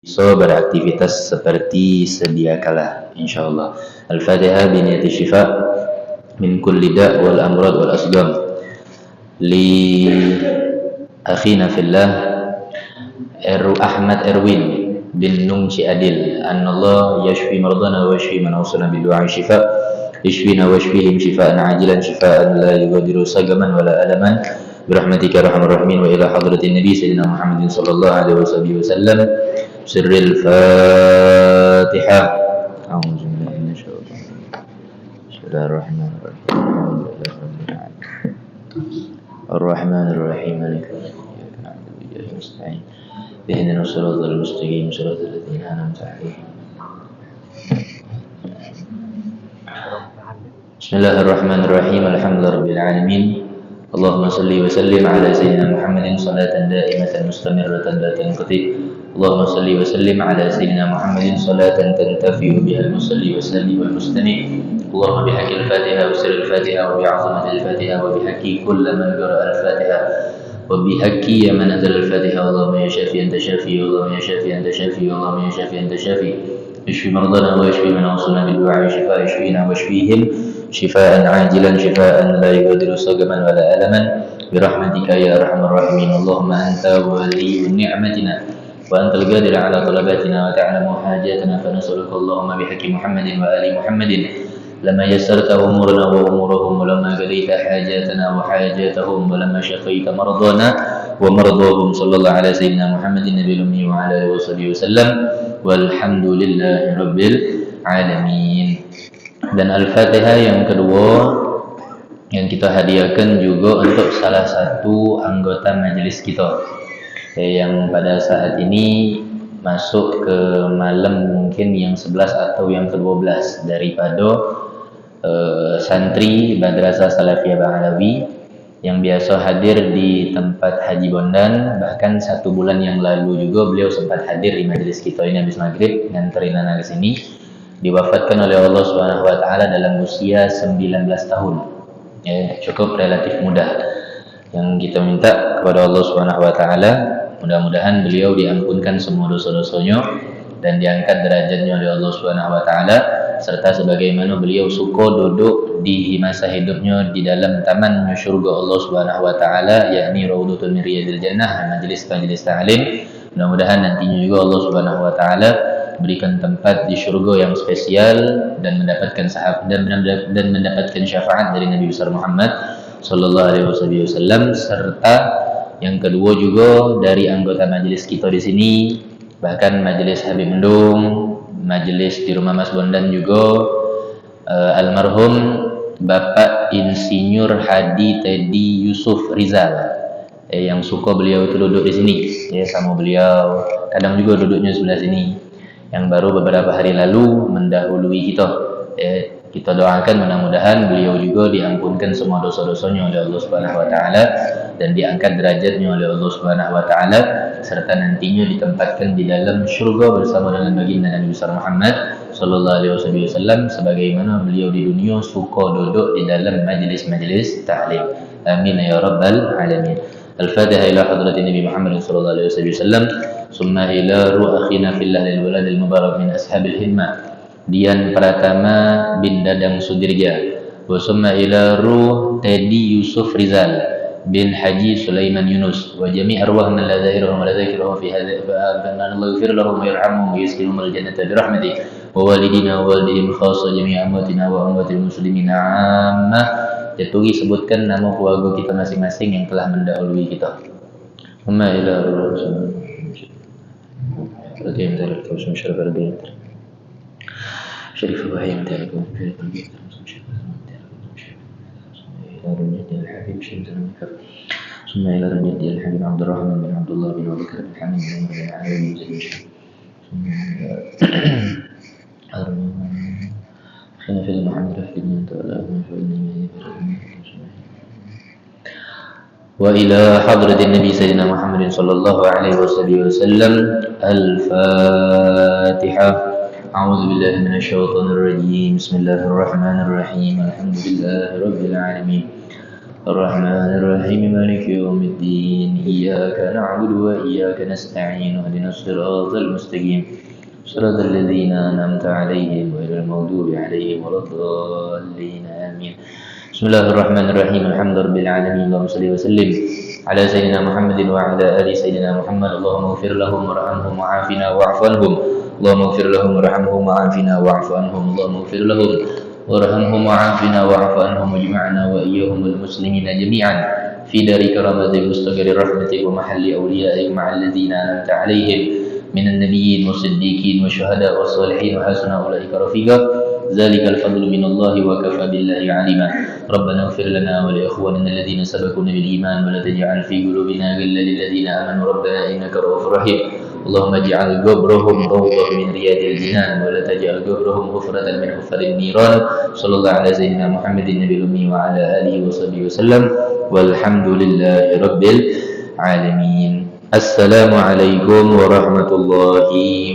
So beraktivitas seperti sedia kala insyaallah. Al-Fatihah biniyati syifa min kulli da' wal amrad wal asqam. Li akhina fillah Ahmad Erwin bin Nungci Adil annallah yashfi mardana wa yashfi man awsana bil du'a syifa yashfina wa yashfihim syifaan ajilan syifaan la yughadiru sagaman wala alaman birahmatika arhamar rahimin wa ila hadratin nabi sayyidina Muhammadin sallallahu alaihi wasallam. سر الفاتحة. أعوذ بالله من الشيطان بسم الله الرحمن الرحيم الرحمن الرحيم مالك يوم الدين إياك نعبد وإياك نستعين اهدنا الصراط المستقيم صراط الذين أنعمت عليهم. بسم الله الرحمن الرحيم الحمد لله رب العالمين اللهم صل وسلم على سيدنا محمد صلاة دائمة مستمرة لا تنقطع. اللهم صل وسلم على سيدنا محمد صلاة تنتفع بها المصلي والسامي والمستمع. اللهم بحق الفاتحة وسر الفاتحة وبعظمة الفاتحة وبحق كل من قرأ الفاتحة وبحق من أنزل الفاتحة. اللهم يا شافي أنت شافي اللهم يا شافي أنت شافي اللهم يا شافي أنت شافي. اشف مرضنا واشفي من أوصلنا بالدعاء شفاء يشفينا واشفيهم شفاء عاجلا شفاء لا يغادر سقما ولا ألما برحمتك يا أرحم الراحمين. اللهم أنت ولي نعمتنا وأنت القادر على طلباتنا وتعلم حاجاتنا فنسألك اللهم بحق محمد وآل محمد لما يسرت أمورنا وأمورهم ولما قضيت حاجاتنا وحاجاتهم ولما شفيت مرضانا ومرضاهم صلى الله على سيدنا محمد النبي الأمي وعلى آله وصحبه وسلم والحمد لله رب العالمين. Dan Al-Fatihah yang kedua yang kita hadiahkan juga untuk salah satu anggota majelis kita yang pada saat ini masuk ke malam mungkin yang 11 atau yang ke-12 daripada santri Madrasah Salafiyah Ba'alawi yang biasa hadir di tempat Haji Bondan. Bahkan 1 bulan yang lalu juga beliau sempat hadir di majelis kita ini habis maghrib nganterin anak ke sini. Diwafatkan oleh Allah Subhanahu wa taala dalam usia 19 tahun. Ya, cukup relatif muda. Yang kita minta kepada Allah Subhanahu wa taala mudah-mudahan beliau diampunkan semua dosa-dosanya dan diangkat derajatnya oleh Allah Subhanahu wa taala, serta sebagaimana beliau suka duduk di masa hidupnya di dalam taman syurga Allah Subhanahu wa taala, yakni Raudhatun min Riyadil Jannah, majlis-majlis ta'lim. Mudah-mudahan nantinya juga Allah Subhanahu wa taala berikan tempat di syurga yang spesial dan mendapatkan dan mendapatkan syafaat dari Nabi besar Muhammad sallallahu alaihi wasallam, serta yang kedua juga dari anggota majelis kita di sini, bahkan majelis Habib Mendung, majelis di rumah Mas Bondan juga, almarhum Bapak Insinyur Hadi Teddy Yusuf Rizal, yang suka beliau itu duduk di sini, ya sama beliau, kadang juga duduknya sebelah sini, yang baru beberapa hari lalu mendahului kita. Kita doakan mudah-mudahan beliau juga diampunkan semua dosa-dosanya oleh Allah Subhanahu wa taala dan diangkat derajatnya oleh Allah Subhanahu wa taala, serta nantinya ditempatkan di dalam syurga bersama dengan baginda Nabi besar Muhammad sallallahu alaihi wasallam sebagaimana beliau di dunia suka duduk di dalam majlis-majlis ta'lim. Amin ya rabbal alamin. Al-Fatihah ila hadratin Nabi Muhammad sallallahu alaihi wasallam. Summa ila ruh akhina fillah lil walad al mubarak min ashabil himmah Dian Pratama bin Dadang Sudirja. Wa summa ila ruh Teddy Yusuf Rizal bin Haji Sulaiman Yunus wa jami' arwah man la zahirahum wa la zakirahum fi hadha fa Allah yaghfir lahum wa yarhamhum wa yaskinhum al jannata bi rahmatih wa walidina wa walidihim khassa jami' amwatina wa amwatil muslimin ammah. Jatuhi sebutkan nama keluarga kita masing-masing yang telah mendahului kita. Summa ila ruh Radim dari Kausun Syarif Radim Syarif Wahim dari Kausun Syarif Radim Syarif Habib Syarif Al-Mikab Summa ila Rajadi Al-Habib Abdurrahman bin Abdullah bin Abubakar bin Hamid bin Umar bin Alawi bin Zaid Summa ila Arman Khana Fil Muhammad Rahid bin Ta'ala وإلى حضرة النبي سيدنا محمد صلى الله عليه وسلم. الفاتحة. أعوذ بالله من الشيطان الرجيم. بسم الله الرحمن الرحيم. الحمد لله رب العالمين. الرحمن الرحيم مالك يوم الدين إياك نعبد وإياك نستعين اهدنا الصراط المستقيم صراط الذين أنعمت عليهم غير المغضوب عليهم ولا الضالين آمين. بسم الله الرحمن الرحيم الحمد لله رب العالمين اللهم صل وسلم على سيدنا محمد وعلى آل سيدنا محمد اللهم اغفر لهم وارحمهم وعافنا واعف عنهم اللهم اغفر لهم وارحمهم وعافنا واعف عنهم اللهم اغفر لهم وارحمهم وعافنا واعف عنهم واجمعنا وإياهم المسلمين جميعا في دار كرامة مستقر رحمتك ومحل أوليائك مع الذين أنعمت عليهم من النبيين والصديقين والشهداء والصالحين وحسن أولئك رفيقا ذلك الفضل من الله وكفى بالله عليما ربنا اغفر لنا ولإخواننا الذين سبقونا بالإيمان ولا تجعل في قلوبنا غلا للذين آمنوا ربنا إنك رؤوف رحيم اللهم اجعل قبرهم روضة من رياض الجنان ولا تجعل قبرهم حفرة من حفر النيران صلى الله على سيدنا محمد النبي الأمي وعلى آله وصحبه وسلم والحمد لله رب العالمين. السلام عليكم ورحمة الله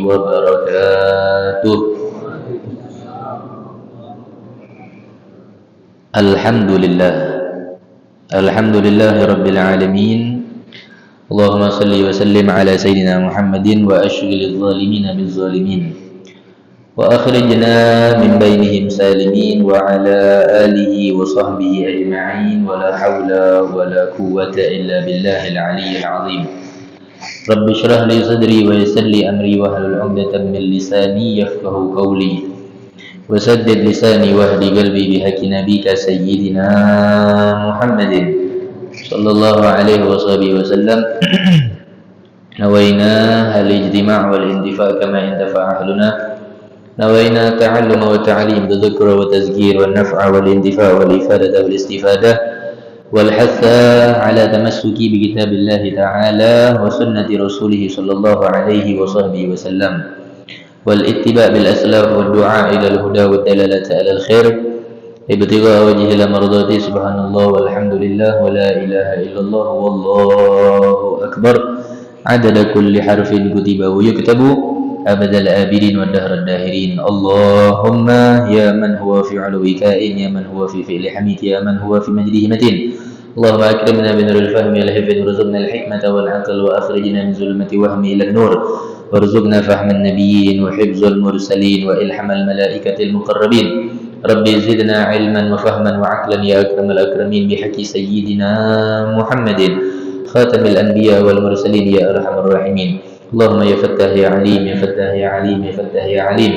وبركاته. Alhamdulillah rabbil alamin. Allahumma salli wa sallim ala sayyidina Muhammadin wa ashghilil zalimina bil zalimin wa akhrijna min bainihim salimin wa ala alihi wa sahbihi ajma'in wa la hawla wa la quwwata illa billahil aliyyil azim. Rabbi shrah li sadri wa yassir li amri wa hlul 'uqdatam min lisani yafqahu qawli وسدد لساني واهدي قلبي بحق نبيك سيدنا محمد صلى الله عليه وصحبه وسلم. نوينا الاجتماع والاندفاع كما اندفع أهلنا نوينا التعلم والتعليم والذكر والتذكير والنفع والاندفاع والإفادة والاستفادة والحث على تمسك بكتاب الله تعالى وسنة رسوله صلى الله عليه وصحبه وسلم والاتباع بالأسلاف والدعاء إلى الهدى والدلالة على الخير ابتغاء وجه مرضاته سبحان الله والحمد لله ولا إله إلا الله والله أكبر عدد كل حرف كتب ويكتب أبد الآبدين والدهر الداهرين. اللهم يا من هو في علو كائن يا من هو في فعل حميد يا من هو في مجده متين اللهم أكرمنا بنور الفهم والحفظ وارزقنا الحكمة والعقل وأخرجنا من ظلمة وهم إلى النور وارزقنا فهم النبيين وحفظ المرسلين وإلحم الملائكة المقربين. ربي زدنا علما وفهما وعقلا يا أكرم الأكرمين بحق سيدنا محمد خاتم الأنبياء والمرسلين يا أرحم الراحمين. اللهم يا فتاح يا عليم يا فتاح يا عليم يا فتاح يا عليم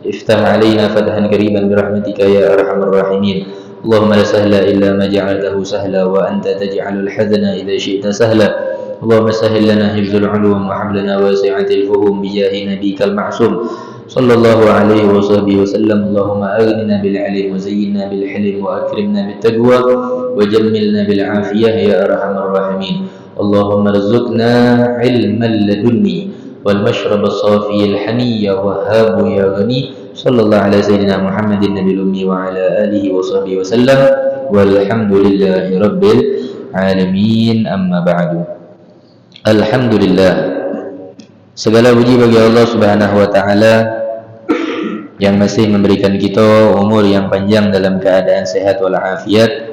افتح علينا فتحا قريبا برحمتك يا أرحم الراحمين. اللهم لا سهل إلا ما جعلته سهلا وأنت تجعل الحزن إذا شئت سهلا. اللهم سهل لنا حفظ العلوم وحملنا واسعة الفهوم بجاه نبيك المعصوم صلى الله عليه وصحبه وسلم. اللهم أغننا بالعلم وزينا بالحلم وأكرمنا بالتقوى وجملنا بالعافية يا أرحم الراحمين. اللهم ارزقنا علما لدني والمشرب الصافي الحني يا وهاب يا غني صلى الله على سيدنا محمد النبي الأمي وعلى آله وصحبه وسلم والحمد لله رب العالمين. أما بعد. Alhamdulillah, segala puji bagi Allah Subhanahu wa taala yang masih memberikan kita umur yang panjang dalam keadaan sehat walafiat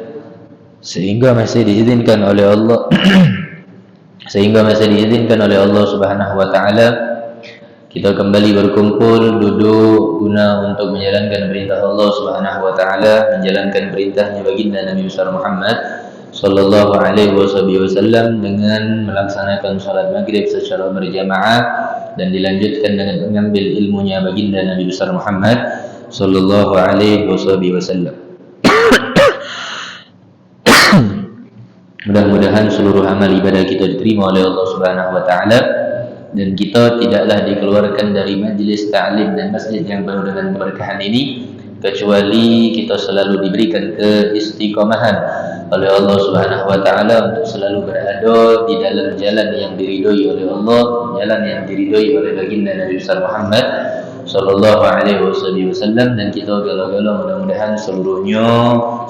sehingga masih diizinkan oleh Allah Subhanahu wa taala kita kembali berkumpul duduk guna untuk menjalankan perintah Allah Subhanahu wa taala, menjalankan perintahnya baginda Nabi besar Muhammad sallallahu alaihi wasallam dengan melaksanakan salat maghrib secara berjamaah dan dilanjutkan dengan mengambil ilmunya baginda Nabi besar Muhammad sallallahu alaihi wasallam. Mudah-mudahan seluruh amal ibadah kita diterima oleh Allah Subhanahu wa taala dan kita tidaklah dikeluarkan dari majlis ta'lim dan masjid yang penuh dengan keberkahan ini kecuali kita selalu diberikan keistiqomahan oleh Allah Subhanahu wa taala untuk selalu berada di dalam jalan yang diridhoi oleh Allah, jalan yang diridhoi oleh baginda Nabi besar Muhammad sallallahu alaihi wasallam, dan kita gala-gala mudah-mudahan seluruhnya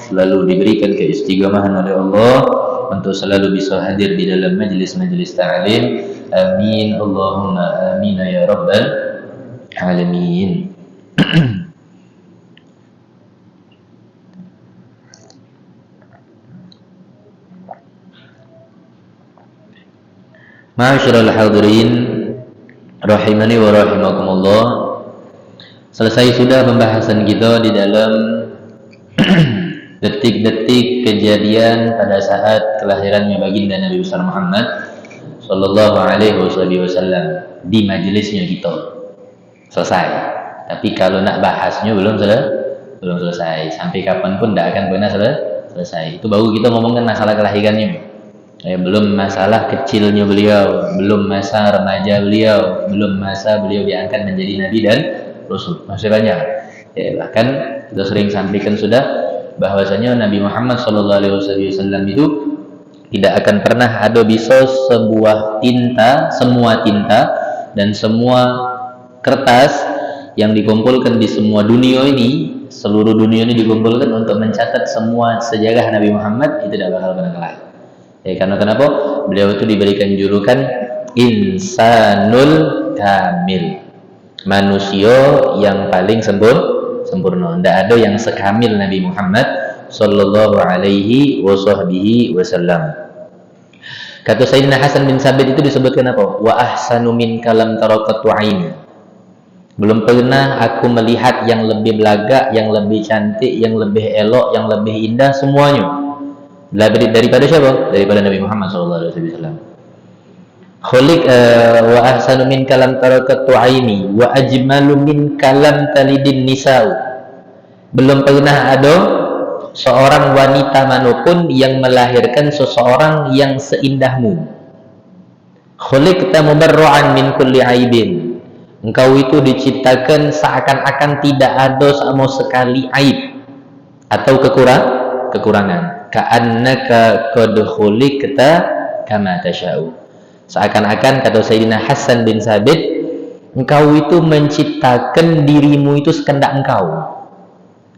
selalu diberikan keistiqomahan oleh Allah untuk selalu bisa hadir di dalam majlis-majlis ta'lim. Amin Allahumma amin ya rabbal alamin. Ma'asyiral hadirin rahimani wa rahimakumullah. Selesai sudah pembahasan kita di dalam detik-detik kejadian pada saat kelahirannya baginda Nabi besar Muhammad sallallahu alaihi wasallam di majelisnya kita. Selesai. Tapi kalau nak bahasnya belum selesai. Sampai kapanpun tidak akan pernah selesai. Itu baru kita ngomongkan masalah kelahirannya. Belum masalah kecilnya beliau, belum masa remaja beliau, belum masa beliau diangkat menjadi nabi dan rasul. Masih banyak. Bahkan kita sering sampaikan sudah bahwasanya Nabi Muhammad SAW itu tidak akan pernah ada bisa semua tinta dan semua kertas yang dikumpulkan di semua dunia ini, seluruh dunia ini dikumpulkan untuk mencatat semua sejarah Nabi Muhammad, itu tidak bakal pernah kelar. Karena kenapa? Beliau itu diberikan julukan Insanul Kamil, manusia yang paling sempurna. Tidak ada yang sekamil Nabi Muhammad sallallahu alaihi wasallam. Kata Sayyidina Hasan bin Sabit itu disebutkan apa? Wa ahsanu min kalam taraqatu aini. Belum pernah aku melihat yang lebih belaga, yang lebih cantik, yang lebih elok, yang lebih indah semuanya. Daripada siapa? Daripada Nabi Muhammad SAW. Khuliq wa ahsanu min kalam tarakatu aini wa ajmalu min kalam talidin nisa'u. Belum pernah ada seorang wanita manapun yang melahirkan seseorang yang seindahmu. Khuliqta mubarra'an min kulli aibin. Engkau itu diciptakan seakan-akan tidak ada sama sekali aib atau kekurangan. Ka'annaka qad khuliqta kama tasha'u. Seakan-akan kata Sayyidina Hasan bin Sabit, engkau itu menciptakan dirimu itu sekendak engkau.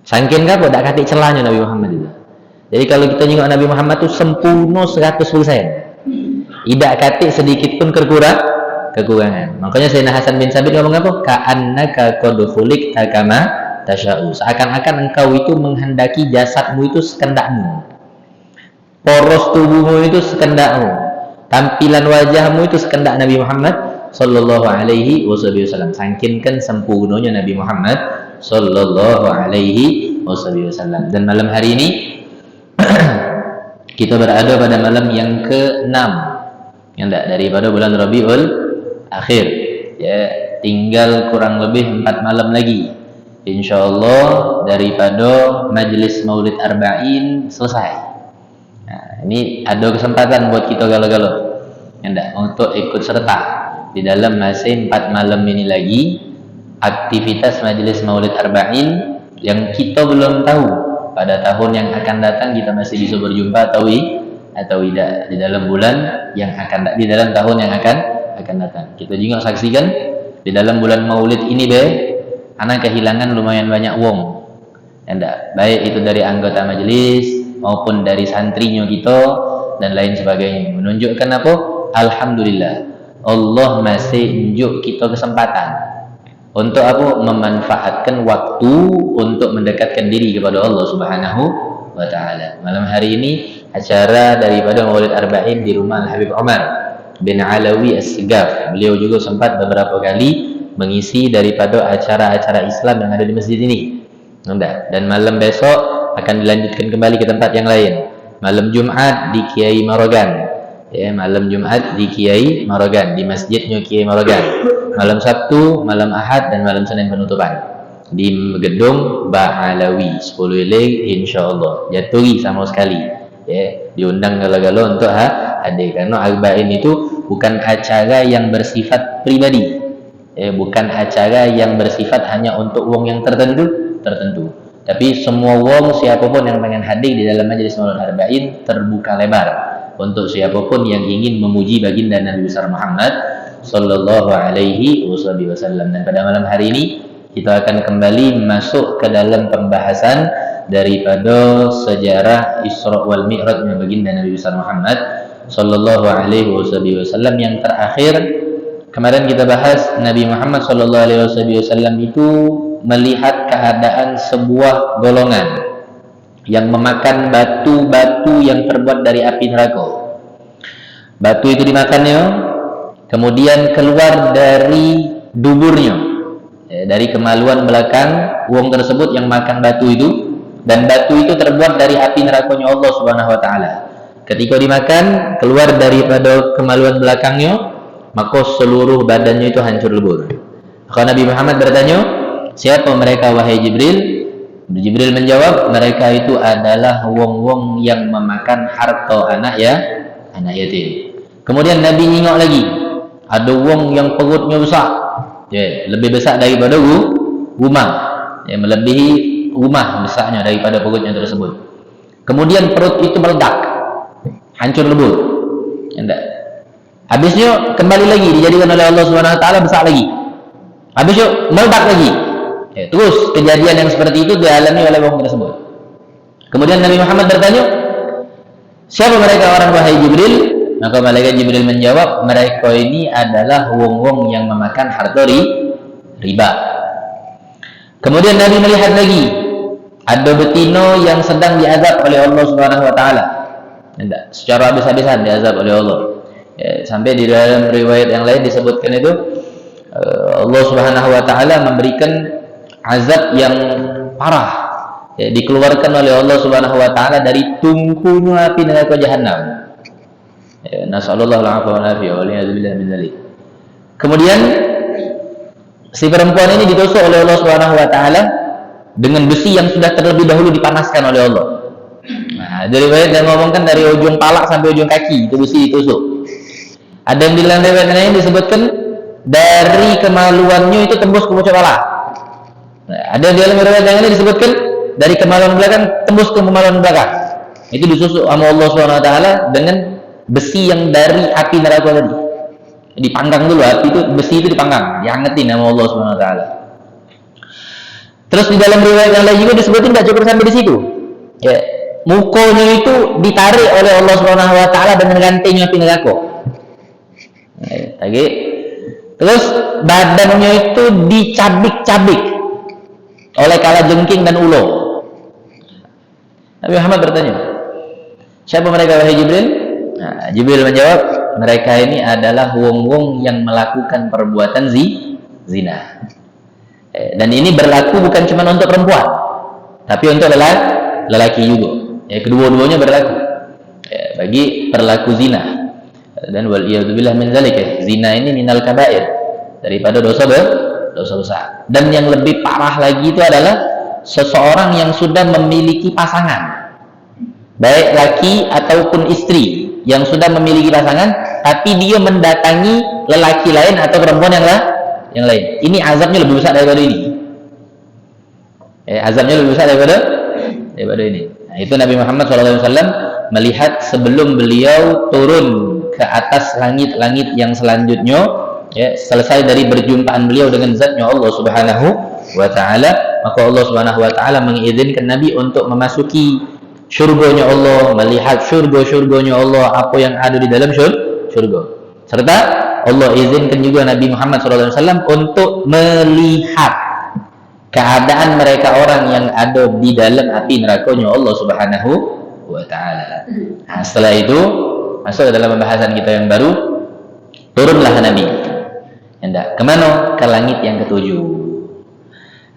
Saking apa? Tak katik celahnya Nabi Muhammad itu. Jadi kalau kita tengok Nabi Muhammad itu sempurna 100%. Tidak katik sedikit pun kekurangan. Makanya Sayyidina Hasan bin Sabit ngomong apa? Ka'annaka qad khuliqta kama tasha'u. Seakan-akan engkau itu menghendaki jasadmu itu sekendakmu. Poros tubuhmu itu sekendakmu, tampilan wajahmu itu sekendak Nabi Muhammad sallallahu alaihi wasallam. Sakinkan sempurnanya Nabi Muhammad sallallahu alaihi wasallam. Dan malam hari ini kita berada pada malam yang ke-6 daripada bulan Rabiul Akhir. Tinggal kurang lebih 4 malam lagi, insyaallah, daripada majlis Maulid Arba'in selesai. Ini ada kesempatan buat kita galau-galau untuk ikut serta di dalam masih 4 malam ini lagi aktivitas Majelis Maulid Arba'in yang kita belum tahu pada tahun yang akan datang kita masih bisa berjumpa atau tidak di dalam bulan yang akan di dalam tahun yang akan datang. Kita juga saksikan di dalam bulan Maulid ini anak kehilangan lumayan banyak wong. Baik itu dari anggota majelis maupun dari santrinya kita dan lain sebagainya. Menunjukkan apa? Alhamdulillah, Allah masih unjuk kita kesempatan untuk apa? Memanfaatkan waktu untuk mendekatkan diri kepada Allah Subhanahu wa taala. Malam hari ini acara daripada Maulid Arba'in di rumah Al-Habib Umar bin Alawi As-Sigaf. Beliau juga sempat beberapa kali mengisi daripada acara-acara Islam yang ada di masjid ini. Dan malam besok akan dilanjutkan kembali ke tempat yang lain. Malam Jumat di Kiai Marogan. Malam Jumat di Kiai Marogan, di masjidnya Kiai Marogan. Malam Sabtu, malam Ahad dan malam Senin penutupan di gedung Ba'alawi 10 Ilik insyaallah. Jaturi sama sekali. Diundang gala-gala untuk hadir karena Arba'in itu bukan acara yang bersifat pribadi. Bukan acara yang bersifat hanya untuk wong yang tertentu. Tapi semua wong siapapun yang pengen hadir di dalam Majelis Maulid Arba'in terbuka lebar untuk siapapun yang ingin memuji baginda Nabi besar Muhammad sallallahu alaihi wasallam. Dan pada malam hari ini kita akan kembali masuk ke dalam pembahasan daripada sejarah Isra wal Mi'raj baginda Nabi besar Muhammad sallallahu alaihi wasallam. Yang terakhir kemarin kita bahas Nabi Muhammad sallallahu alaihi wasallam itu melihat keadaan sebuah golongan yang memakan batu-batu yang terbuat dari api neraka. Batu itu dimakannya kemudian keluar dari duburnya, dari kemaluan belakang wong tersebut yang makan batu itu, dan batu itu terbuat dari api nerakanya Allah Subhanahu wa taala. Ketika dimakan, keluar daripada kemaluan belakangnya, maka seluruh badannya itu hancur lebur. Maka Nabi Muhammad bertanya, siapa mereka wahai Jibril? Jibril menjawab, mereka itu adalah wong-wong yang memakan harta anak yatim. Kemudian Nabi nyingok lagi, ada wong yang perutnya besar, lebih besar daripada rumah, melebihi rumah besarnya daripada perutnya tersebut. Kemudian perut itu meledak, hancur lebur. Habisnya kembali lagi dijadikan oleh Allah Subhanahu wa taala besar lagi. Habisnya meledak lagi. Terus kejadian yang seperti itu dialami oleh orang tersebut. Kemudian Nabi Muhammad bertanya, siapa mereka orang wahai Jibril? Maka malaikat Jibril menjawab, mereka ini adalah wong-wong yang memakan harta riba. Kemudian Nabi melihat lagi, ada betina yang sedang diazab oleh Allah Subhanahu wa taala. Secara habis-habisan diazab oleh Allah. Sampai di dalam riwayat yang lain disebutkan itu Allah Subhanahu wa taala memberikan azab yang parah, dikeluarkan oleh Allah Subhanahu wa taala dari tungkunya api neraka jahanam. Nasallallahu alaihi wa sallam. Kemudian si perempuan ini ditusuk oleh Allah Subhanahu wa taala dengan besi yang sudah terlebih dahulu dipanaskan oleh Allah. Nah, dari riwayat yang ngomongkan dari ujung palak sampai ujung kaki itu besi ditusuk. Ada yang di dalam riwayat lain disebutkan dari kemaluannya itu tembus ke pucuk pala. Nah, ada yang di dalam riwayat yang ini disebutkan dari kemaluan belakang tembus ke kemaluan belakang. Itu disusuk sama Allah Subhanahu wa taala dengan besi yang dari api neraka tadi. Dipanggang dulu, api itu, besi itu dipanggang, dihangatin sama Allah Subhanahu wa taala. Terus di dalam riwayat yang lain juga disebutkan tidak cukup sampai di situ. Mukanya itu ditarik oleh Allah Subhanahu wa taala dengan rantai api neraka. Terus badannya itu dicabik-cabik oleh kalajengking dan ulo. Nabi Muhammad bertanya, siapa mereka wahai Jibril? Nah, Jibril menjawab, mereka ini adalah wong-wong yang melakukan perbuatan zina. Dan ini berlaku bukan cuma untuk perempuan, tapi untuk lelaki juga. Kedua-duanya berlaku bagi perlaku zina. Dan waliyadzubillah min dzalik, zina ini minal kabair, daripada dosa besar. Dan yang lebih parah lagi itu adalah seseorang yang sudah memiliki pasangan, baik laki ataupun istri, yang sudah memiliki pasangan tapi dia mendatangi lelaki lain atau perempuan yang lain. Ini azabnya lebih besar daripada ini. Azabnya lebih besar daripada ini. Nah, itu Nabi Muhammad SAW melihat sebelum beliau turun ke atas langit-langit yang selanjutnya, selesai dari berjumpaan beliau dengan zatnya Allah Subhanahu wa taala, maka Allah Subhanahu wa taala mengizinkan Nabi untuk memasuki syurganya Allah, melihat syurga-syurganya Allah, apa yang ada di dalam syurga. Serta Allah izinkan juga Nabi Muhammad SAW untuk melihat keadaan mereka orang yang ada di dalam api nerakanya Allah Subhanahu wa taala. Nah, setelah itu masuk dalam pembahasan kita yang baru, turunlah Nabi. Kemana? Ke langit yang ketujuh.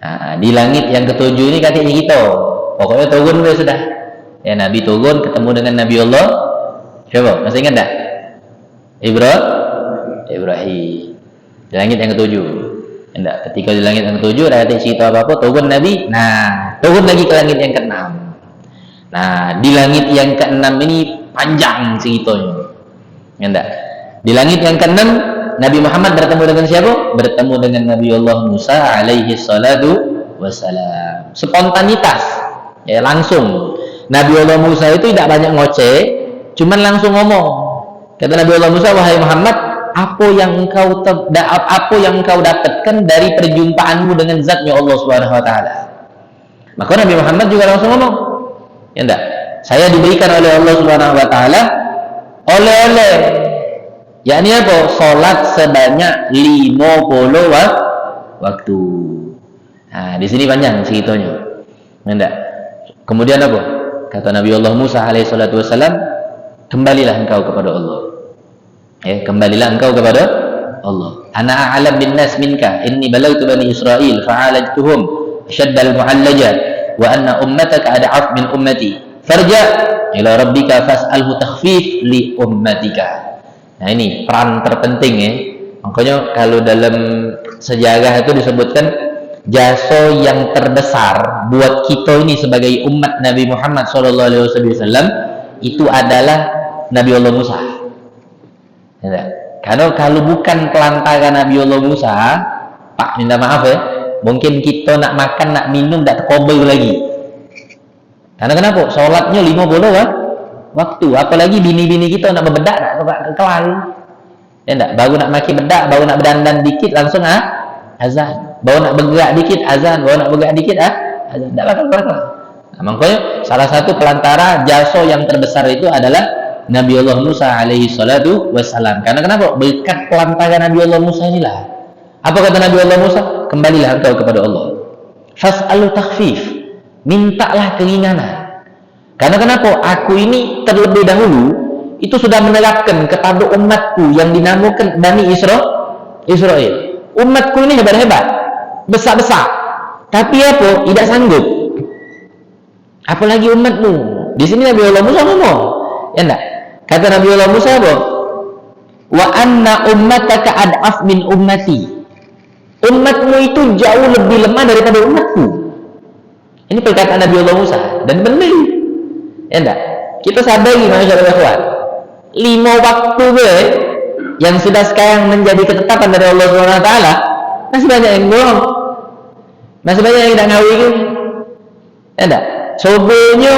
Nah, di langit yang ketujuh ini kakeknya kita, pokoknya turun sudah. Nabi turun ketemu dengan Nabi Allah. Siapa? Masih ingat tak? Ibrahim. Di langit yang ketujuh. Ketika di langit yang ketujuh, ada cerita apa-apa, turun Nabi. Nah, turun lagi ke langit yang keenam. Nah, di langit yang keenam ini panjang ceritanya. Di langit yang keenam, Nabi Muhammad bertemu dengan siapa? Bertemu dengan Nabi Allah Musa alaihi salatu wassalam. Spontanitas, langsung. Nabi Allah Musa itu tidak banyak ngoceh, cuman langsung ngomong. Kata Nabi Allah Musa, wahai Muhammad, apa yang engkau dapatkan dari perjumpaanmu dengan zatnya Allah Subhanahu wa taala? Maka Nabi Muhammad juga langsung ngomong, saya diberikan oleh Allah Subhanahu wa taala oleh-oleh, yakni apa? Salat sebanyak 50 waktu. Nah, di sini panjang ceritanya. Kemudian apa? Kata Nabi Allah Musa alaihi salatu wassalam, kembalilah engkau kepada Allah. Kembalilah engkau kepada Allah. Ana a'lam bin nas minka, inni balagtu bani Israil fa'alajtuhum ashaddal mu'allajat wa anna ummataka ad'af min ummati. Farja ila rabbika fas'alhu takhfif li ummatika. Nah, ini peran terpenting ya. Makanya kalau dalam sejarah itu disebutkan jasa yang terbesar buat kita ini sebagai umat Nabi Muhammad SAW itu adalah Nabi Allah Musa. Ya, karena kalau bukan pelantaran Nabi Allah Musa, Pak minta maaf ya, mungkin kita nak makan nak minum tak terkobel lagi. Karena kenapa? Sholatnya 50 kan? Waktu, apalagi bini-bini kita nak berbedak nak kelar. Ya enggak, baru nak maki bedak, baru nak berdandan dikit langsung azan. Baru nak bergerak dikit azan, baru nak bergerak dikit azan. Tak bakal. Nah, makanya salah satu pelantara jasa yang terbesar itu adalah Nabi Allah Musa alaihi salatu wassalam. Karena kenapa? Berkat pelantaran Nabi Allah Musa inilah. Apa kata Nabi Allah Musa? Kembalilah engkau kepada Allah. Fas'alu takhfif. Mintalah keringanan. Karena kenapa? Aku ini terlebih dahulu itu sudah menerapkan kepada umatku yang dinamakan Bani Israel. Umatku ini hebat-hebat, besar-besar, tapi apa? Tidak sanggup. Apalagi umatmu. Di sini Nabi Allah Musa ngomong, ya enggak? Kata Nabi Allah Musa apa? Wa anna ummataka ad'af min ummati. Umatmu itu jauh lebih lemah daripada umatku. Ini perkataan Nabi Allah Musa dan benar. Ya enggak? Kita sadari masyarakat 5 waktu yang sudah sekarang menjadi ketetapan dari Allah SWT, masih banyak yang bohong, masih banyak yang tidak ngawin. Ya enggak? Sobonya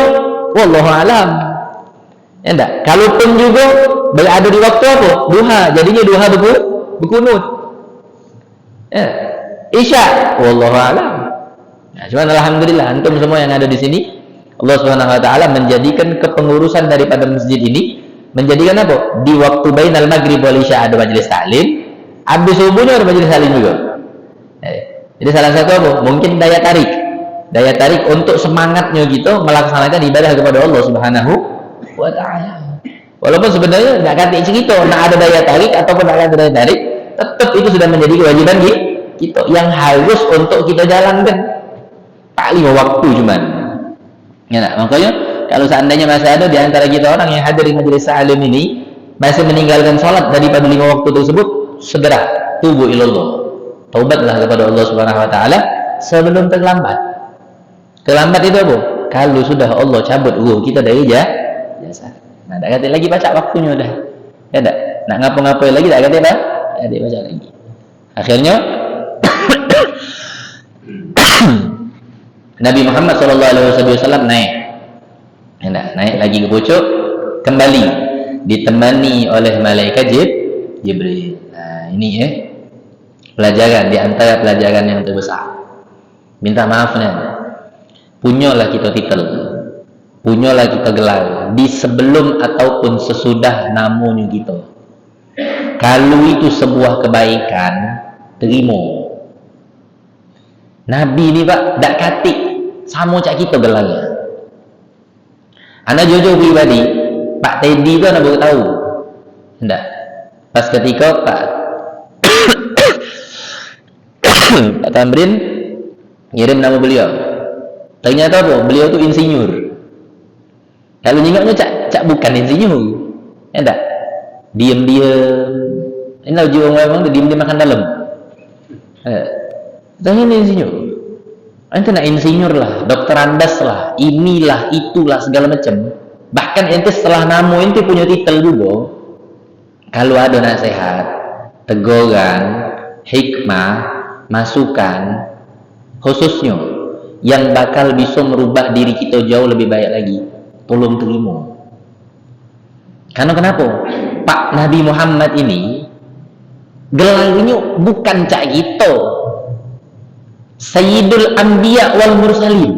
wallahu alam. Ya enggak? Kalaupun juga berada di waktu apa? Duha, jadinya duha berkunut. Ya. Isya wallahu alam. Nah, cuman alhamdulillah antum semua yang ada di sini Allah Subhanahu wa taala menjadikan kepengurusan daripada masjid ini menjadikan apa? Di waktu bainal maghrib wal isya ada majelis taklim, habis subuhnya ada majelis taklim juga. Jadi salah satu apa? Mungkin daya tarik untuk semangatnya gitu melaksanakan ibadah kepada Allah Subhanahu wa taala. Walaupun sebenarnya enggak kata cerita nak ada daya tarik ataupun tak ada daya tarik, tetap itu sudah menjadi kewajiban kita yang harus untuk kita jalankan. Tak 5 waktu cuman. Ya, makanya kalau seandainya masih ada di antara kita orang yang hadir di majelis taklim ini masih meninggalkan sholat daripada 5 waktu tersebut, segera tubu ilallah, taubatlah kepada Allah Subhanahu wa taala sebelum terlambat. Terlambat itu apa? Kalau sudah Allah cabut ruh kita dari jasad. Nah, tak kata lagi baca waktunya dah. Ya tak? Nak ngapa-ngapain lagi tak kata dah? Dia baca lagi. Akhirnya Nabi Muhammad SAW naik. Naik lagi ke pucuk, kembali ditemani oleh malaikat Jibril. Nah, ini pelajaran di antara pelajaran yang terbesar. Minta maaf nih. Punyalah kita titel, punyalah kita gelar di sebelum ataupun sesudah namanya kita. Kalau itu sebuah kebaikan, terima. Nabi ini Pak, tak katik sama cak kita gelarnya. Anak jujur pribadi, Pak Teddy itu anak baru tahu. Enggak. Pas ketika Pak Tamrin ngirim nama beliau. Ternyata apa? Beliau itu insinyur. Kalau nyingoknya cak bukan insinyur. Enggak. Diam-diam. Ini lah jiwa memang diam-diam makan dalam. Ini insinyur. Ente nak insinyur lah, dokter andas lah, inilah, itulah, segala macam. Bahkan ente setelah namu ente punya titel juga. Kalau ada nasihat, teguran, hikmah, masukan, khususnya yang bakal bisa merubah diri kita jauh lebih baik lagi, tolong terima. Karena kenapa? Pak Nabi Muhammad ini gelarnya bukan cak kita, Sayyidul Anbiya wal Mursalin.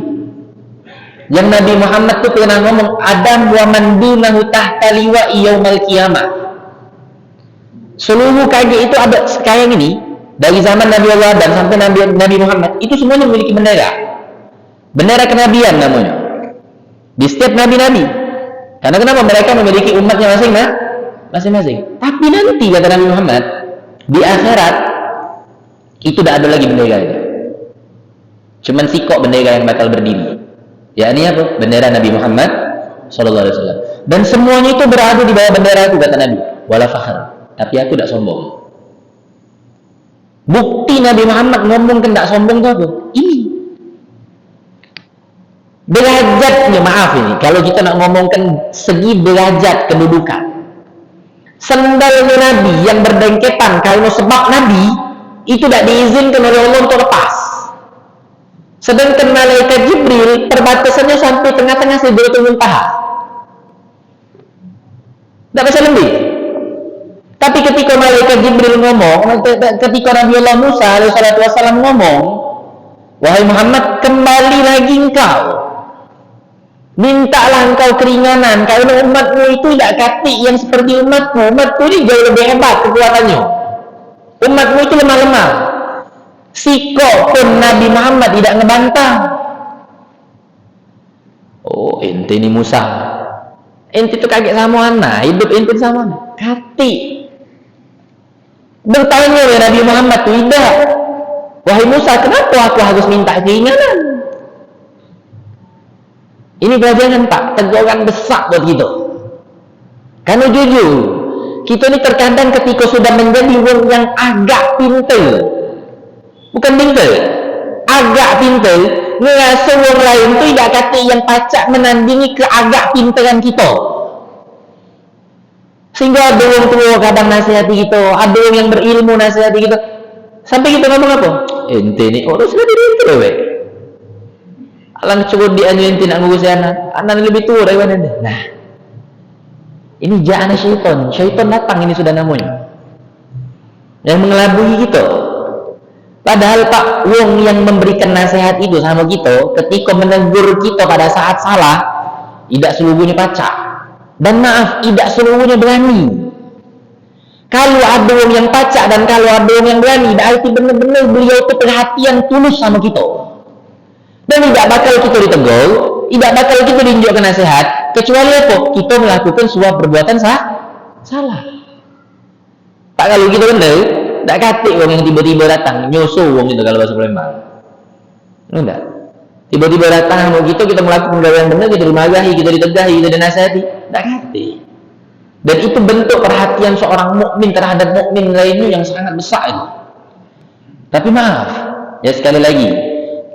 Yang Nabi Muhammad itu pernah ngomong Adam wa man dunahu tahta liwa'i yaumal qiyamah. Seluruh kaji itu ada sekarang ini dari zaman Nabi Allah Adam sampai Nabi Muhammad itu semuanya memiliki bendera. Bendera kenabian namanya. Di setiap nabi-nabi. Karena kenapa? Mereka memiliki umatnya masing-masing. Tapi nanti kata Nabi Muhammad, Di akhirat itu tidak ada lagi bendera itu. Cuman sikok bendera yang bakal berdiri. Ya ini apa? Bendera Nabi Muhammad sallallahu alaihi wasallam. Dan semuanya itu berada di bawah bendera aku, kata Nabi. Wala fakhr. Tapi aku tidak sombong. Bukti Nabi Muhammad ngomong kan tidak sombong itu apa? Ini. Derajatnya, maaf ini, kalau kita nak ngomongkan segi derajat kedudukan. Sendalnya Nabi yang berdengketan kalau sebab Nabi itu tidak diizinkan oleh Allah untuk lepas. Sedangkan malaikat Jibril perbatasannya sampai tengah-tengah Sidratul Muntaha. Tidak bisa lebih. Tapi ketika malaikat Jibril ngomong, ketika Nabi Allah Musa alaihissalam ngomong, wahai Muhammad, kembali lagi engkau. Mintalah engkau keringanan, karena umatmu itu tidak kati yang seperti umatmu. Umatmu ini jauh lebih hebat kekuatannya. Umatmu itu lemah-lemah. Sikok pun Nabi Muhammad tidak ngebantah. Oh, ente ini Musa. Ente itu kaget sama anak, hidup ente sama anak. Kati. Bertanya oleh Nabi Muhammad, tidak. Wahai Musa, kenapa aku harus minta keringanan? Ini pelajaran Pak, teguran besar buat kita. Karena jujur, kita ini terkadang ketika sudah menjadi orang yang agak pintar, bukan pintar, agak pintar, ngerasa orang lain itu tidak kata yang pacak menandingi keagak pintaran kita. Sehingga ada orang tua kadang nasihati kita, ada orang yang berilmu nasihati kita. Sampai kita ngomong apa? Ente ini orang sudah diri itu weh. Alang cukup dia anu ente nak ngurus anak lebih tua daripada ente. Nah, ini ja'ana syaitan. Syaitan datang ini sudah namanya. Yang mengelabui kita. Padahal Pak, wong yang memberikan nasihat itu sama kita, ketika menegur kita pada saat salah, tidak seluruhnya pacak. Dan maaf, tidak seluruhnya berani. Kalau ada orang yang pacak dan kalau ada orang yang berani, berarti benar-benar beliau itu perhatian tulus sama kita. Dan tidak bakal kita ditegur, tidak bakal kita diinjokkan nasihat, kecuali apa? Kita melakukan sebuah perbuatan salah. Pak, kalau kita benar, tak katik orang yang tiba-tiba datang, nyusul orang itu kalau bahasa Palembang. Enggak. Tiba-tiba datang sama kita melakukan perbuatan yang benar, kita dimarahi, kita ditegahi, kita dinasihati. Tak katik. Dan itu bentuk perhatian seorang mukmin terhadap mukmin lainnya yang sangat besar itu. Tapi maaf, ya sekali lagi,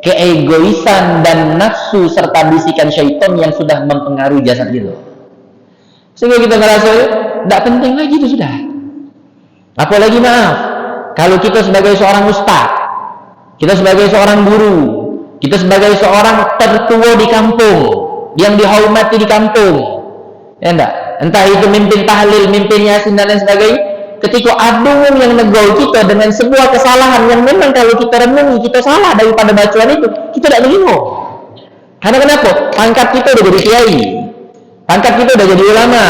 keegoisan dan nafsu serta bisikan syaitan yang sudah mempengaruhi jasad kita. Sehingga kita merasa tidak penting lagi itu sudah. Apalagi maaf, kalau kita sebagai seorang ustaz, kita sebagai seorang guru, kita sebagai seorang tertua di kampung, yang dihormati di kampung, ya enggak? Entah itu mimpin tahlil, mimpin yasin dan lain sebagainya, ketika ada yang negur kita dengan sebuah kesalahan yang memang kalau kita renungi kita salah daripada bacaan itu, kita tidak terima. Karena kenapa? Pangkat kita udah jadi kiai, pangkat kita udah jadi ulama,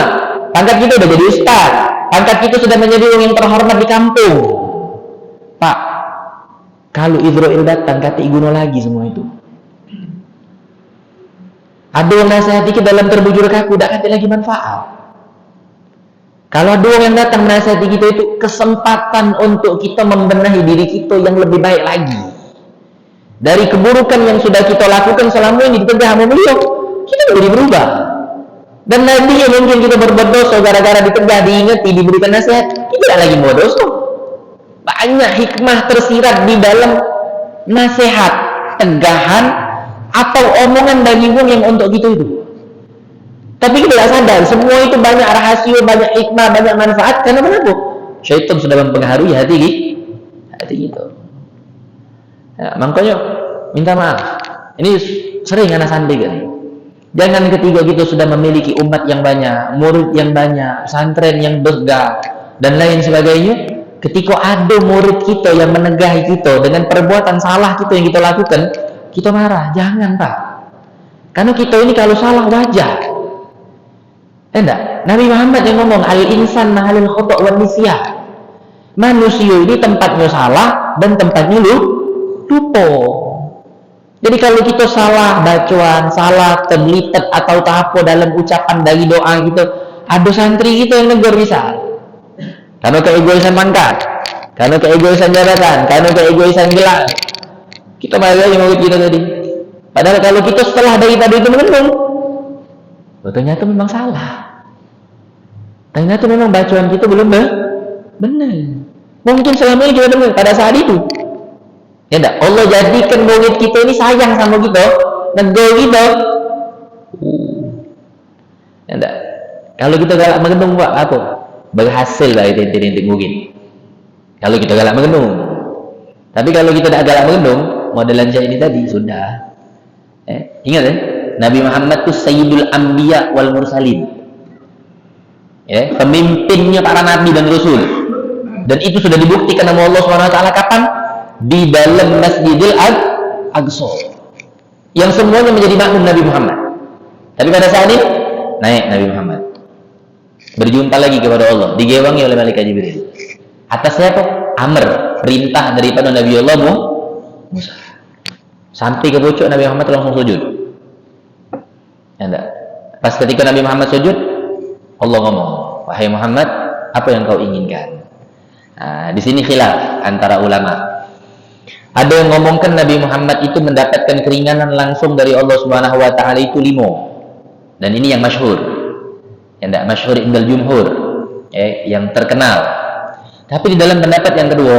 pangkat kita udah jadi ustaz, pangkat kita sudah menjadi orang yang terhormat di kampung. Pak, kalau Israel datang kata iguno lagi semua itu. Ada yang nasihati kita dalam terbujur kaku, tidak kata lagi manfaat. Kalau ada orang yang datang menasihati kita itu kesempatan untuk kita membenahi diri kita yang lebih baik lagi. Dari keburukan yang sudah kita lakukan selama ini ditegah sama beliau, kita menjadi berubah. Dan nanti yang mungkin kita berbuat dosa gara-gara ditegah, diingati, diberikan nasihat, kita tidak lagi buat dosa. Banyak hikmah tersirat di dalam nasihat, tegahan, atau omongan dari orang yang untuk kita itu. Tapi kita tidak sadar, semua itu banyak rahasia, banyak hikmah, banyak manfaat. Karena kenapa? Syaitan sudah mempengaruhi hati kita. Ya, makanya minta maaf. Ini sering anak sampaikan. Jangan ketika kita sudah memiliki umat yang banyak, murid yang banyak, pesantren yang bergah, dan lain sebagainya, ketika ada murid kita yang menegahi kita dengan perbuatan salah kita yang kita lakukan, kita marah. Jangan Pak. Karena kita ini kalau salah wajar. Enggak, Nabi Muhammad yang ngomong al-insan mahalul khotok wal nisyan. Manusia ini tempatnya salah dan tempatnya lupa. Jadi kalau kita salah bacaan, salah terlibat atau apa dalam ucapan dari doa kita, ada santri kita yang negur misal. Karena keegoisan mangkat. karena keegoisan jabatan, karena keegoisan gelar. Kita balik lagi maulid kita tadi. Padahal kalau kita setelah daripada itu mengenung, ternyata memang salah. Ternyata memang bacaan kita belum benar. Mungkin selama ini kita benar pada saat itu. Ya enggak? Allah jadikan maulid kita ini sayang sama kita, negor kita. Ya enggak? Kalau kita galak mengenung buat apa? Berhasil lah itu mungkin. Kalau kita galak mengenung. Tapi kalau kita tidak galak mengenung, modelan saya ini tadi sudah. Ingat ya, Nabi Muhammad itu Sayyidul Anbiya wal Mursalin. Pemimpinnya para nabi dan rasul. Dan itu sudah dibuktikan sama Allah SWT kapan? Di dalam Masjidil Aqsa. Yang semuanya menjadi makmum Nabi Muhammad. Tapi pada saat ini naik Nabi Muhammad. Berjumpa lagi kepada Allah, digewangi oleh malaikat Jibril. Atasnya apa? Amr, perintah daripada Nabi Allah Musa. Sampai ke pucuk Nabi Muhammad langsung sujud. Ya enggak? Pas ketika Nabi Muhammad sujud, Allah ngomong, wahai Muhammad, apa yang kau inginkan? Nah, di sini khilaf antara ulama. Ada yang ngomongkan Nabi Muhammad itu mendapatkan keringanan langsung dari Allah Subhanahu wa taala itu 5. Dan ini yang masyhur. Yang tidak masyhur indal jumhur, yang terkenal. Tapi di dalam pendapat yang kedua,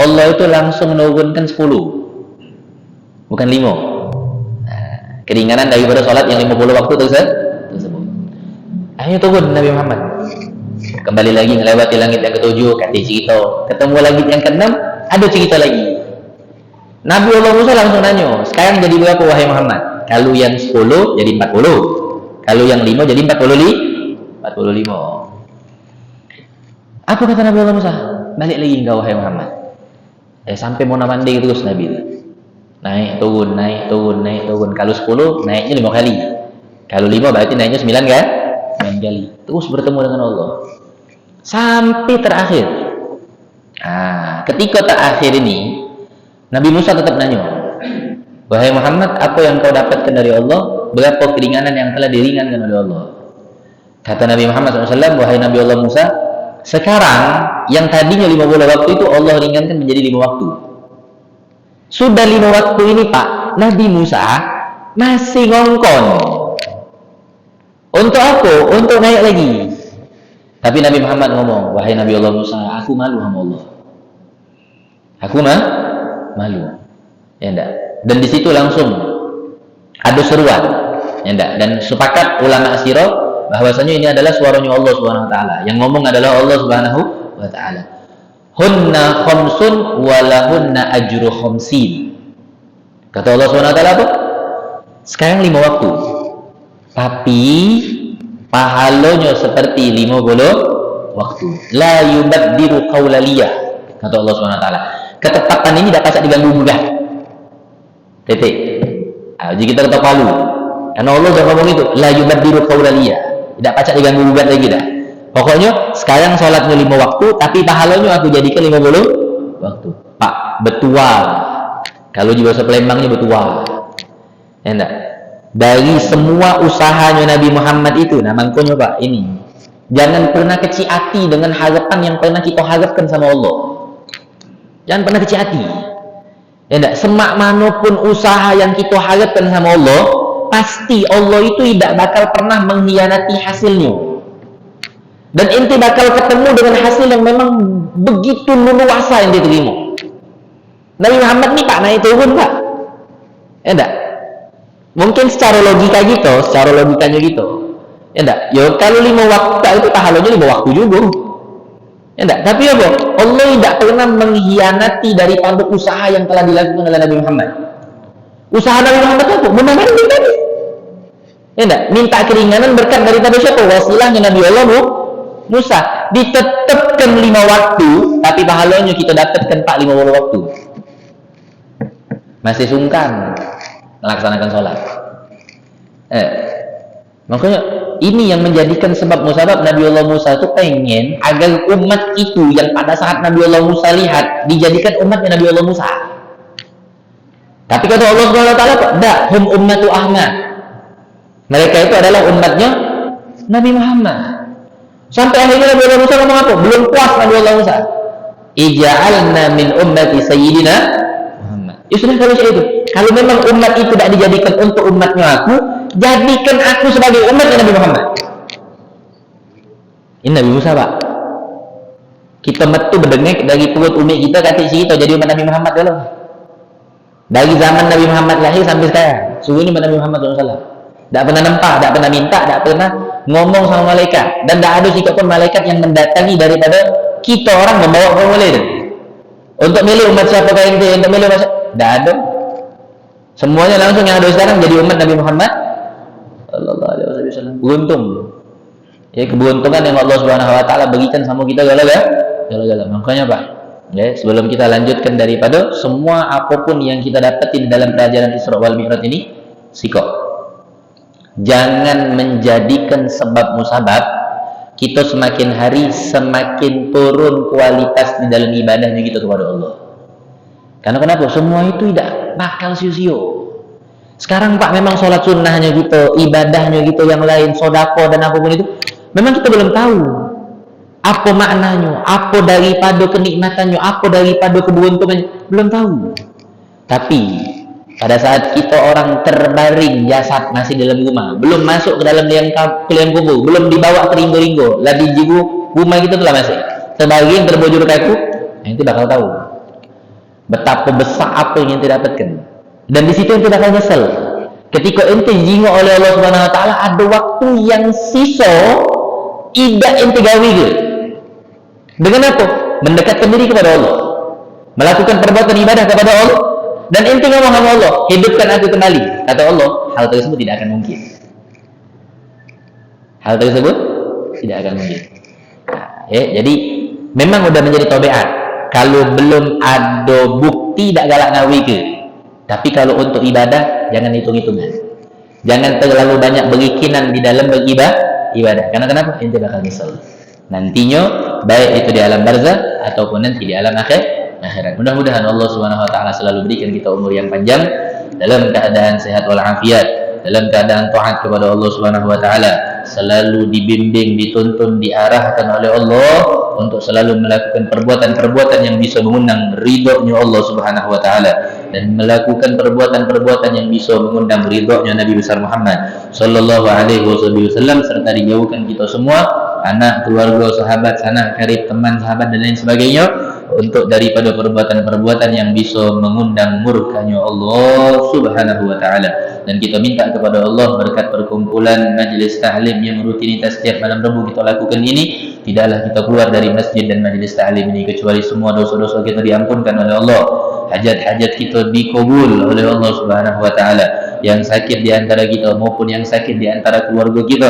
Allah itu langsung menurunkan 10, bukan 5. Nah, keringanan daripada sholat yang 50 waktu tersebut. Akhirnya turun Nabi Muhammad. Kembali lagi melewati langit yang ke-7, kata cerita. Ketemu langit yang ke-6, ada cerita lagi. Nabi Allah Musa langsung nanya, sekarang jadi berapa wahai Muhammad? Kalau yang 10 jadi 40. Kalau yang 5 jadi 45. Apa kata Nabi Allah Musa? Balik lagi engkau wahai Muhammad. Sampai mau mandi terus Nabi. Naik turun. Kalau 10 naiknya 5 kali. Kalau 5 berarti naiknya 9 kan? 9 kali. Terus bertemu dengan Allah. Sampai terakhir. Ketika terakhir ini, Nabi Musa tetap nanya, wahai Muhammad, apa yang kau dapatkan dari Allah? Berapa keringanan yang telah diringankan oleh Allah? Kata Nabi Muhammad SAW, wahai Nabi Allah Musa, sekarang yang tadinya 50 waktu itu Allah ringankan menjadi 5 waktu. Sudah 5 waktu ini Pak, Nabi Musa masih ngongkon. Untuk apa? Untuk naik lagi. Tapi Nabi Muhammad ngomong, wahai Nabi Allah Musa, aku malu sama Allah. Aku malu. Ya enggak? Dan di situ langsung ada seruan. Ya enggak? Dan sepakat ulama sirah bahwasanya ini adalah suaranya Allah Subhanahu wa taala. Yang ngomong adalah Allah Subhanahu wa taala. Hunna khamsun wa lahunna ajru khamsin. Kata Allah Subhanahu wa taala apa? Sekarang 5 waktu. Tapi pahalanya seperti 50 waktu. La yubaddiru qawlaliyah. Kata Allah Subhanahu wa taala. Ketetapan ini tidak bisa diganggu gugat. Titik. Jadi kita tetap palu. Karena Allah sudah ngomong itu, la yubaddiru qawlaliyah. Tidak pacak diganggu gugat lagi dah. Pokoknya sekarang sholatnya 5 waktu, tapi pahalanya aku jadikan 50 waktu. Pak, betual. Kalau di bahasa Palembangnya betual. Ya enggak? Dari semua usahanya Nabi Muhammad itu, nah makanya Pak, ini jangan pernah kecil hati dengan harapan yang pernah kita harapkan sama Allah. Jangan pernah kecil hati. Ya enggak? Semak manapun usaha yang kita harapkan sama Allah, pasti Allah itu tidak bakal pernah mengkhianati hasilnya. Dan inti bakal ketemu dengan hasil yang memang begitu luasa yang diterima. Nabi Muhammad ini Pak naik turun Pak. Ya enggak? Mungkin secara logika gitu, secara logikanya gitu. Ya enggak? Ya kalau 5 waktu itu pahalanya 5 waktu juga. Ya enggak? Tapi apa? Allah tidak pernah mengkhianati daripada usaha yang telah dilakukan oleh Nabi Muhammad. Usaha Nabi Muhammad apa? Menamani tadi. Ya enggak? Minta keringanan berkat daripada siapa? Wasilahnya Nabi Allah Musa. Ditetapkan 5 waktu, tapi pahalanya kita dapatkan 50 waktu. Masih sungkan melaksanakan sholat. Makanya ini yang menjadikan sebab musabab Nabi Allah Musa itu pengen agar umat itu yang pada saat Nabi Allah Musa lihat dijadikan umatnya Nabi Allah Musa. Tapi kata Allah SWT, dah, hum ummatu Ahmad. Mereka itu adalah umatnya Nabi Muhammad. Sampai akhirnya Nabi Allah Musa ngomong apa? Belum puas Nabi Allah Musa. ij'alna min ummati sayyidina Muhammad. Ya sudah, kalau itu, kalau memang umat itu tidak dijadikan untuk umatnya aku, jadikan aku sebagai umatnya Nabi Muhammad. Ini Nabi Musa, Pak. Kita metu berdengek dari perut umi kita, kata si kita jadi umat Nabi Muhammad kalau. Dari zaman Nabi Muhammad lahir sampai sekarang, suruh ini Nabi Muhammad SAW. Tak pernah nempah, tak pernah minta, tak pernah ngomong sama malaikat, dan tak ada sikap pun malaikat yang mendatangi daripada kita orang membawa formulir untuk milih umat siapa yang itu, untuk milih umat siapa. Tak ada. Semuanya langsung yang ada sekarang jadi umat Nabi Muhammad sallallahu alaihi wasallam. Beruntung. Ya, keberuntungan yang Allah Subhanahu wa taala berikan sama kita gala-gala. Makanya Pak, ya, sebelum kita lanjutkan daripada semua apapun yang kita dapatin dalam pelajaran Isra wal Mi'raj ini, sikap. Jangan menjadikan sebab musabab kita semakin hari semakin turun kualitas di dalam ibadahnya kita kepada Allah. Karena kenapa? Semua itu tidak bakal sia-sia. Sekarang Pak, memang sholat sunnahnya gitu, ibadahnya gitu, yang lain, sodako dan apapun itu, memang kita belum tahu apa maknanya, apa daripada kenikmatannya, apa daripada keberuntungannya, belum tahu. Tapi pada saat kita orang terbaring jasad masih dalam rumah, belum masuk ke dalam liang kubur, belum dibawa ke ringgo-ringgo, lagi jibu rumah kita telah masih terbaring terbujur kaku, nanti bakal tahu betapa besar apa yang ente dapatkan. Dan di situ ente bakal nyesel. Ketika ente jingo oleh Allah Subhanahu wa taala, ada waktu yang sisa tidak ente gawe ke. Dengan apa? Mendekatkan diri kepada Allah, melakukan perbuatan ibadah kepada Allah, dan ente ngomong sama Allah, hidupkan aku kembali. Kata Allah, hal tersebut tidak akan mungkin. Hal tersebut tidak akan mungkin. Nah, ya, jadi memang sudah menjadi tabiat. Kalau belum ada bukti, tak galak nawi ke. Tapi kalau untuk ibadah, jangan hitung-hitungan. Jangan terlalu banyak berikinan di dalam beribadah. Karena kenapa? Ente bakal nyesel. Nantinya, baik itu di alam barzah ataupun nanti di alam akhirat. Mudah-mudahan Allah Subhanahu wa taala selalu berikan kita umur yang panjang dalam keadaan sehat wal afiat, dalam keadaan taat kepada Allah Subhanahu wa taala, selalu dibimbing, dituntun, diarahkan oleh Allah untuk selalu melakukan perbuatan-perbuatan yang bisa mengundang ridhonya Allah Subhanahu wa taala, dan melakukan perbuatan-perbuatan yang bisa mengundang ridhonya Nabi besar Muhammad sallallahu alaihi wasallam, serta dijauhkan kita semua, anak, keluarga, sahabat, sanak karib, teman, sahabat dan lain sebagainya, untuk daripada perbuatan-perbuatan yang bisa mengundang murkanya Allah Subhanahu wa taala. Dan kita minta kepada Allah berkat perkumpulan majlis ta'lim yang rutinitas setiap malam Rabu kita lakukan ini, tidaklah kita keluar dari masjid dan majlis ta'lim ini kecuali semua dosa-dosa kita diampunkan oleh Allah, hajat-hajat kita dikabul oleh Allah Subhanahu wa taala, yang sakit di antara kita maupun yang sakit di antara keluarga kita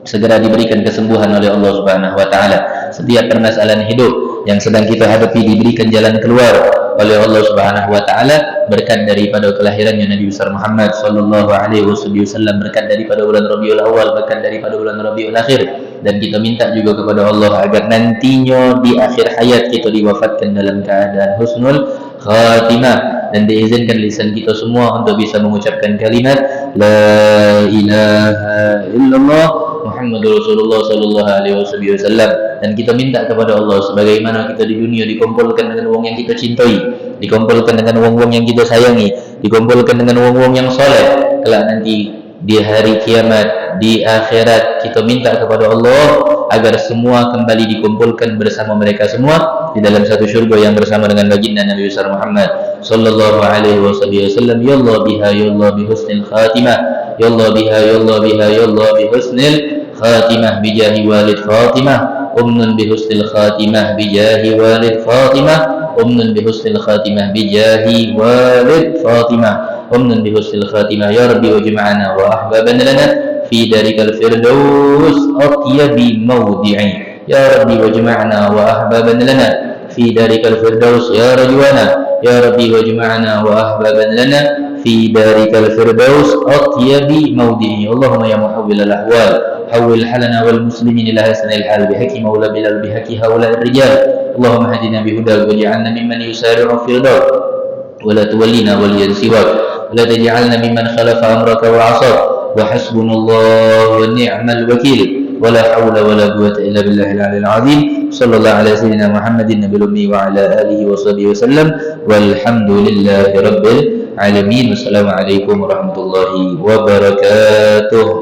segera diberikan kesembuhan oleh Allah Subhanahu wa taala. Setiap permasalahan hidup yang sedang kita hadapi diberikan jalan keluar oleh Allah Subhanahu wa taala, berkat daripada kelahirannya Nabi besar Muhammad sallallahu alaihi wasallam, berkat daripada bulan Rabiul Awal, berkat daripada bulan Rabiul Akhir. Dan kita minta juga kepada Allah agar nantinya di akhir hayat kita diwafatkan dalam keadaan husnul khatimah, dan diizinkan lisan kita semua untuk bisa mengucapkan kalimat la ilaha illallah Muhammadur Rasulullah sallallahu alaihi wasallam. Dan kita minta kepada Allah, sebagaimana kita di dunia dikumpulkan dengan wong yang kita cintai, dikumpulkan dengan wong-wong yang kita sayangi, dikumpulkan dengan wong-wong yang soleh, kelak nanti di hari kiamat, di akhirat, kita minta kepada Allah agar semua kembali dikumpulkan bersama mereka semua di dalam satu syurga yang bersama dengan baginda Nabi besar Muhammad sallallahu alaihi wasallam. Ya Allah biha, ya Allah bi husnil khatimah, ya Allah biha, ya Allah biha, ya Allah bi husnil khatimah bijahi walid Fatimah, umnun bi husnil khatimah bijahi walid Fatimah, umnun bi husnil khatimah bijahi walid Fatimah, umnun bi husnil khatimah. Ya Rabbi wajma'ana wa ahbaban lana fi darikal firdaus atyabi mawdi'i. Ya Rabbi wajma'ana wa ahbaban lana fi darikal firdaus ya rajwana. Ya Rabbi wajma'ana wa ahbaban lana fi darikal firdaus atyabi mawdi'i. Allahumma ya muhawwilal ahwal حول حالنا والمسلمين إلى حسن الحال بحق مولى بلال بحق هؤلاء الرجال. اللهم هدنا بهداك واجعلنا ممن يسارع في رضاك ولا تولينا وليا سواك ولا تجعلنا ممن خلف أمرك وعصاك وحسبنا الله ونعم الوكيل. ولا حول ولا قوة إلا بالله العلي العظيم. صلى الله على سيدنا محمد النبي الأمي وعلى آله وصحبه وسلم، والحمد لله رب العالمين. Wassalamualaikum warahmatullahi wabarakatuh.